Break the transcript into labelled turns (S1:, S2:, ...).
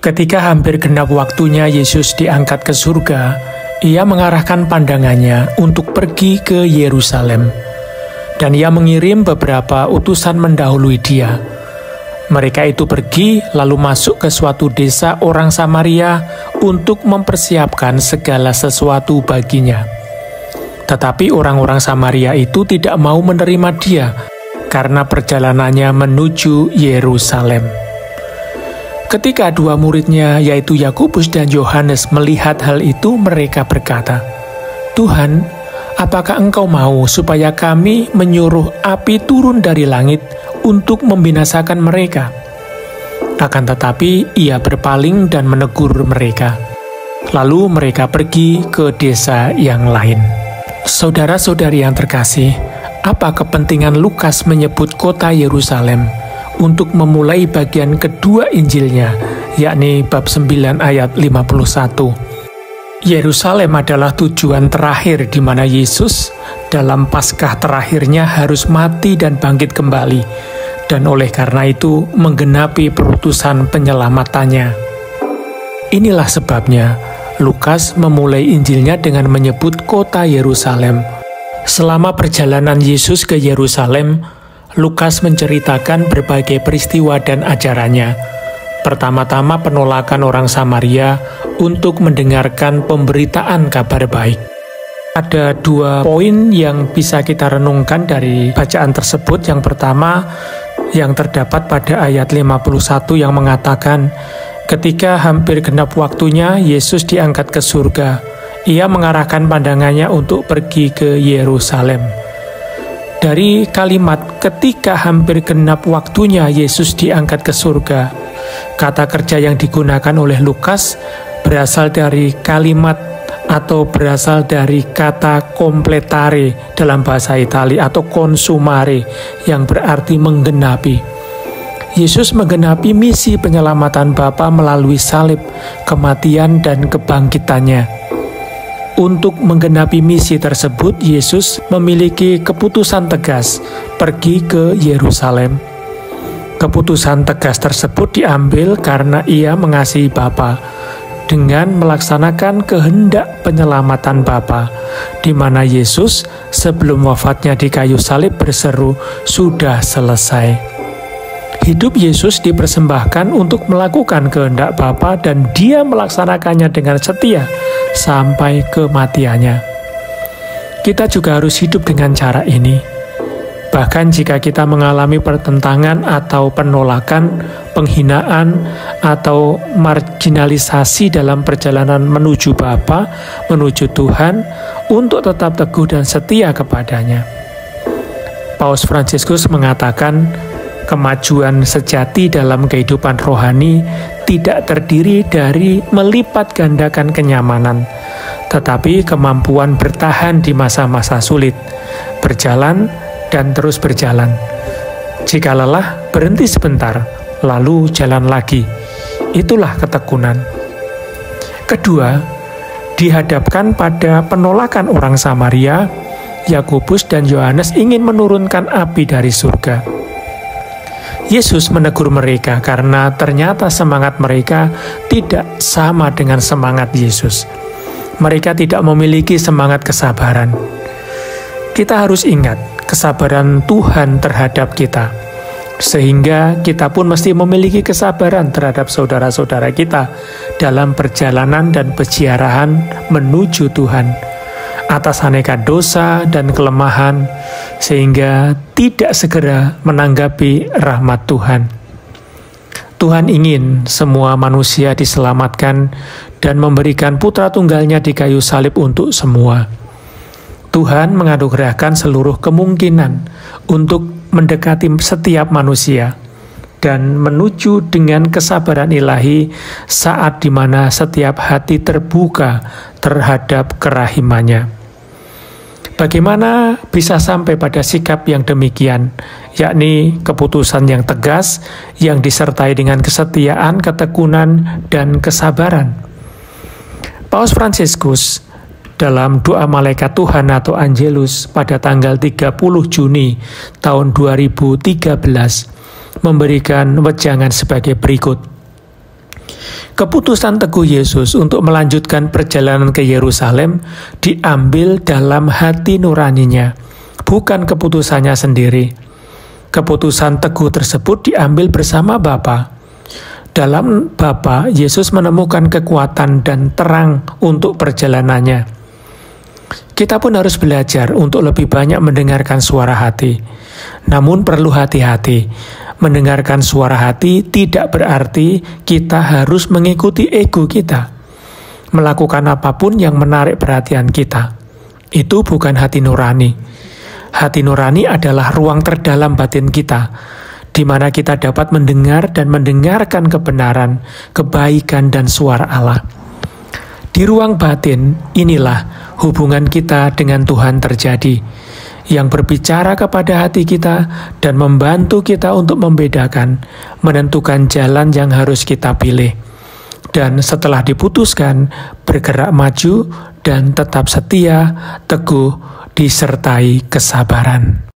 S1: Ketika hampir genap waktunya Yesus diangkat ke surga, ia mengarahkan pandangannya untuk pergi ke Yerusalem. Dan ia mengirim beberapa utusan mendahului dia. Mereka itu pergi lalu masuk ke suatu desa orang Samaria untuk mempersiapkan segala sesuatu baginya. Tetapi orang-orang Samaria itu tidak mau menerima dia karena perjalanannya menuju Yerusalem. Ketika dua muridnya, yaitu Yakobus dan Yohanes, melihat hal itu, mereka berkata, "Tuhan, apakah Engkau mau supaya kami menyuruh api turun dari langit untuk membinasakan mereka?" Akan tetapi ia berpaling dan menegur mereka. Lalu mereka pergi ke desa yang lain. Saudara-saudari yang terkasih, apa kepentingan Lukas menyebut kota Yerusalem untuk memulai bagian kedua Injilnya, yakni bab 9 ayat 51. Yerusalem adalah tujuan terakhir di mana Yesus dalam Paskah terakhirnya harus mati dan bangkit kembali, dan oleh karena itu menggenapi perutusan penyelamatannya. Inilah sebabnya Lukas memulai Injilnya dengan menyebut kota Yerusalem. Selama perjalanan Yesus ke Yerusalem, Lukas menceritakan berbagai peristiwa dan ajarannya. Pertama-tama penolakan orang Samaria untuk mendengarkan pemberitaan kabar baik. Ada dua poin yang bisa kita renungkan dari bacaan tersebut. Yang pertama, yang terdapat pada ayat 51 yang mengatakan, ketika hampir genap waktunya, Yesus diangkat ke surga. Ia mengarahkan pandangannya untuk pergi ke Yerusalem. Dari kalimat ketika hampir genap waktunya Yesus diangkat ke surga, kata kerja yang digunakan oleh Lukas berasal dari kalimat atau berasal dari kata completare dalam bahasa Italia atau consumare yang berarti menggenapi. Yesus menggenapi misi penyelamatan Bapa melalui salib, kematian, dan kebangkitannya. Untuk menggenapi misi tersebut, Yesus memiliki keputusan tegas pergi ke Yerusalem. Keputusan tegas tersebut diambil karena ia mengasihi Bapa dengan melaksanakan kehendak penyelamatan Bapa, di mana Yesus sebelum wafatnya di kayu salib berseru, "Sudah selesai." Hidup Yesus dipersembahkan untuk melakukan kehendak Bapa dan dia melaksanakannya dengan setia sampai kematiannya. Kita juga harus hidup dengan cara ini. Bahkan jika kita mengalami pertentangan atau penolakan, penghinaan, atau marginalisasi dalam perjalanan menuju Bapa, menuju Tuhan, untuk tetap teguh dan setia kepadanya. Paus Fransiskus mengatakan, kemajuan sejati dalam kehidupan rohani tidak terdiri dari melipat gandakan kenyamanan, tetapi kemampuan bertahan di masa-masa sulit, berjalan dan terus berjalan. Jika lelah, berhenti sebentar, lalu jalan lagi. Itulah ketekunan. Kedua, dihadapkan pada penolakan orang Samaria, Yakobus dan Yohanes ingin menurunkan api dari surga. Yesus menegur mereka karena ternyata semangat mereka tidak sama dengan semangat Yesus. Mereka tidak memiliki semangat kesabaran. Kita harus ingat kesabaran Tuhan terhadap kita, sehingga kita pun mesti memiliki kesabaran terhadap saudara-saudara kita dalam perjalanan dan peziarahan menuju Tuhan atas aneka dosa dan kelemahan, sehingga tidak segera menanggapi rahmat Tuhan. Tuhan ingin semua manusia diselamatkan dan memberikan putra tunggalnya di kayu salib untuk semua. Tuhan menganugerahkan seluruh kemungkinan untuk mendekati setiap manusia dan menuju dengan kesabaran ilahi saat di mana setiap hati terbuka terhadap kerahimannya. Bagaimana bisa sampai pada sikap yang demikian, yakni keputusan yang tegas, yang disertai dengan kesetiaan, ketekunan, dan kesabaran? Paus Fransiskus dalam doa Malaikat Tuhan atau Angelus pada tanggal 30 Juni tahun 2013 memberikan wejangan sebagai berikut. Keputusan teguh Yesus untuk melanjutkan perjalanan ke Yerusalem diambil dalam hati nuraninya, bukan keputusannya sendiri. Keputusan teguh tersebut diambil bersama Bapa. Dalam Bapa, Yesus menemukan kekuatan dan terang untuk perjalanannya. Kita pun harus belajar untuk lebih banyak mendengarkan suara hati. Namun perlu hati-hati. Mendengarkan suara hati tidak berarti kita harus mengikuti ego kita. Melakukan apapun yang menarik perhatian kita. Itu bukan hati nurani. Hati nurani adalah ruang terdalam batin kita, di mana kita dapat mendengar dan mendengarkan kebenaran, kebaikan, dan suara Allah. Di ruang batin, inilah hubungan kita dengan Tuhan terjadi, yang berbicara kepada hati kita dan membantu kita untuk membedakan, menentukan jalan yang harus kita pilih. Dan setelah diputuskan, bergerak maju dan tetap setia, teguh, disertai kesabaran.